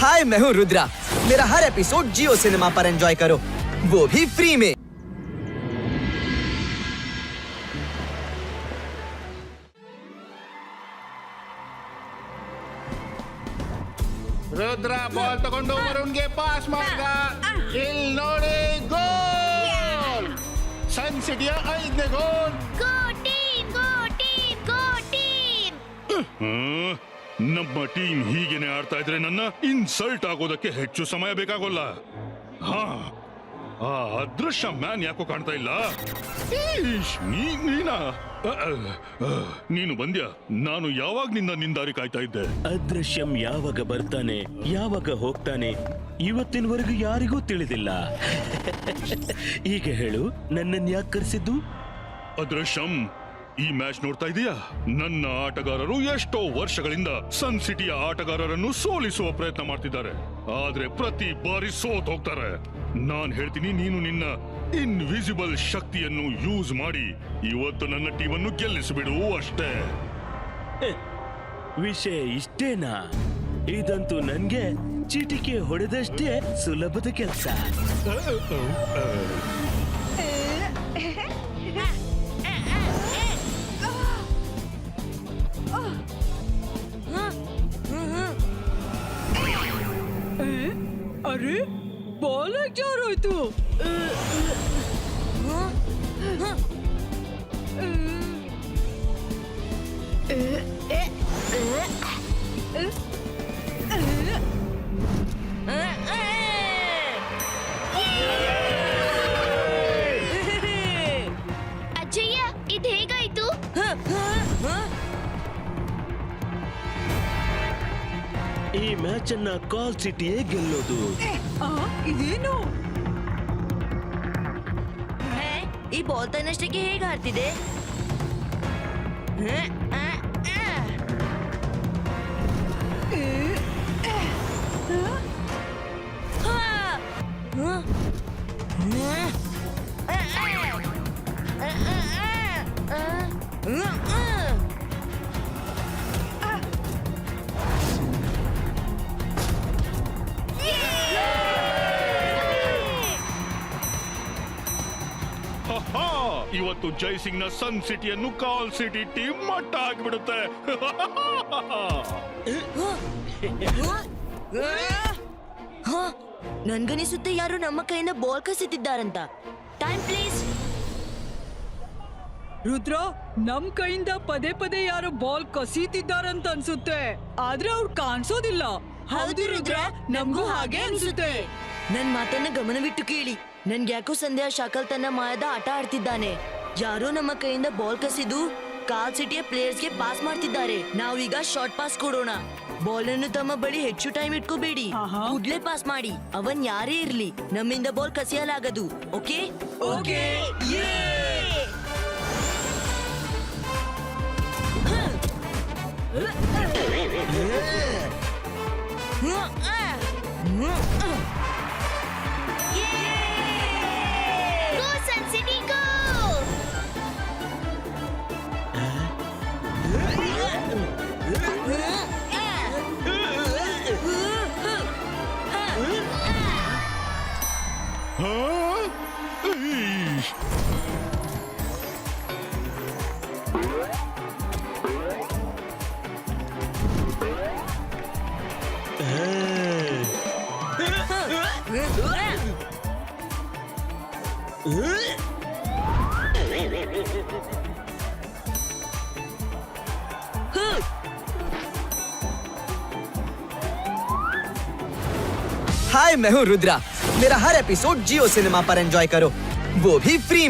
हाय, मैं हूँ रुद्रा। मेरा हर एपिसोड जियो सिनेमा पर एंजॉय करो, वो भी फ्री में। रुद्र बॉल तಗೊಂಡು ವರುಣ್ಗೆ ಪಾಸ್ ಮಾಡ್ದ. ಇಲ್ಲಿ ನೋಡಿ ಗೋಲ್. ಸನ್ ಸಿಟಿಯ 5ನೇ ಗೋಲ್. ಗೋ ಟೀಮ್ ಗೋ ಟೀಮ್ ಗೋ ಟೀಮ್. ನಮ್ಮ ಟೀಮ್ ಹೀಗೇನೆ ಆಡ್ತಾ ಇದ್ರೆ ನನ್ನ ಇನ್ಸಲ್ಟ್ ಆಗೋದಕ್ಕೆ ಹೆಚ್ಚು ಸಮಯ ಬೇಕಾಗೋಲ್ಲ. ಹಾ, ಆ ಅದೃಶ್ಯ ಮ್ಯಾನ್ ಯಾಕೋ ಕಾಣ್ತಾ ಇಲ್ಲ. ನೀನು ಬಂದ್ಯಾ? ನಾನು ಯಾವಾಗ ನಿನ್ನ ದಾರಿ ಕಾಯ್ತಾ ಇದ್ದೆ. ಅದೃಶ್ಯಂ ಯಾವಾಗ ಬರ್ತಾನೆ, ಯಾವಾಗ ಹೋಗ್ತಾನೆ, ಇವತ್ತಿನವರೆಗೂ ಯಾರಿಗೂ ತಿಳಿದಿಲ್ಲ. ಈಗ ಹೇಳು, ನನ್ನನ್ನು ಯಾಕೆ ಕರೆಸಿದ್ದು? ಅದೃಶ್ಯಂ, ಈ ಮ್ಯಾಚ್ ನೋಡ್ತಾ ಇದೀಯಾ? ನನ್ನ ಆಟಗಾರರು ಎಷ್ಟೋ ವರ್ಷಗಳಿಂದ ಸನ್ ಸಿಟಿಯ ಆಟಗಾರರನ್ನು ಸೋಲಿಸುವ ಪ್ರಯತ್ನ ಮಾಡ್ತಿದ್ದಾರೆ, ಆದ್ರೆ ಪ್ರತಿ ಬಾರಿ ಸೋತ್ ಹೋಗ್ತಾರೆ. ನಾನ್ ಹೇಳ್ತೀನಿ, ನೀನು ನಿನ್ನ ಇನ್ವಿಸಿಬಲ್ ಶಕ್ತಿಯನ್ನು ಯೂಸ್ ಮಾಡಿ ಇವತ್ತು ನನ್ನ ಟೀಮನ್ನು ಗೆಲ್ಲಿಸಿಬಿಡು ಅಷ್ಟೇ. ವಿಷಯ ಇಷ್ಟೇನಾ? ಇದಂತೂ ನನ್ಗೆ ಚೀಟಿಕೆ ಹೊಡೆದಷ್ಟೇ ಸುಲಭದ ಕೆಲಸ. अरे बॉल जा रहा है तू. ಅಜ್ಜಯ್ಯ, ಇದು ಹೇಗಾಯ್ತು? ಈ ಮ್ಯಾಚ್ ಅನ್ನ ಕಾಲ್ ಸಿಟಿಯೇ ಗೆಲ್ಲೋದು. ಇದೇನು? ಈ ಬಾಲ್ ತನ್ನಷ್ಟಕ್ಕೆ ಹೇಗೆ ಆಡ್ತಿದೆ? ಇವತ್ತು ಜೈಸಿಂಗ್ ನ ಸನ್ ಸಿಟಿಯನ್ನು ಕಾಲ್ ಸಿಟಿ ಟೀಮ್ ಮಟ್ಟ ಆಗಿಬಿಡುತ್ತೆ. ನನ್ಗನಿಸುತ್ತೆ ಯಾರು ನಮ್ಮ ಕೈಯಿಂದ ಬಾಲ್ ಕಸಿತಿದ್ದಾರಂತ. Time please. ರುದ್ರ, ನಮ್ ಕೈಯಿಂದ ಪದೇ ಪದೇ ಯಾರು ಬಾಲ್ ಕಸೀತಿದ್ದಾರಂತ ಅನ್ಸುತ್ತೆ, ಆದ್ರೆ ಅವ್ರು ಕಾಣಿಸೋದಿಲ್ಲ. ಹೌದು ರುದ್ರ, ನಮ್ಗೂ ಹಾಗೆ ಅನ್ಸುತ್ತೆ. ನನ್ ಮಾತನ್ನ ಗಮನವಿಟ್ಟು ಕೇಳಿ. ನನ್ಗೆ ಯಾಕೋ ಸಂದೇಹ ಶಾಕಲ್ ತನ್ನ ಮಾಯದ ಆಟ ಆಡ್ತಿದ್ದಾನೆ. ಯಾರೋ ನಮ್ಮ ಕೈಯಿಂದ ಬಾಲ್ ಕಸಿದು ಕಾಲ್ ಸಿಟಿಯ ಪ್ಲೇಯರ್ಸ್ ಗೆ ಪಾಸ್ ಮಾಡ್ತಿದ್ದಾರೆ. ನಾವೀಗ ಶಾರ್ಟ್ ಪಾಸ್ ಕೊಡೋಣ. ಬಾಲ್ ಅನ್ನು ತಮ್ಮ ಬಳಿ ಹೆಚ್ಚು ಟೈಮ್ ಇಟ್ಕೋಬೇಡಿ, ಕೂಡ್ಲೆ ಪಾಸ್ ಮಾಡಿ. ಅವನ್ ಯಾರೇ ಇರ್ಲಿ, ನಮ್ಮಿಂದ ಬಾಲ್ ಕಸಿಯಲಾಗದು. Okay okay. Go Sun City go. Hi, मैं हूँ रुद्रा। मेरा हर एपिसोड जियो सिनेमा पर एंजॉय करो, वो भी फ्री में।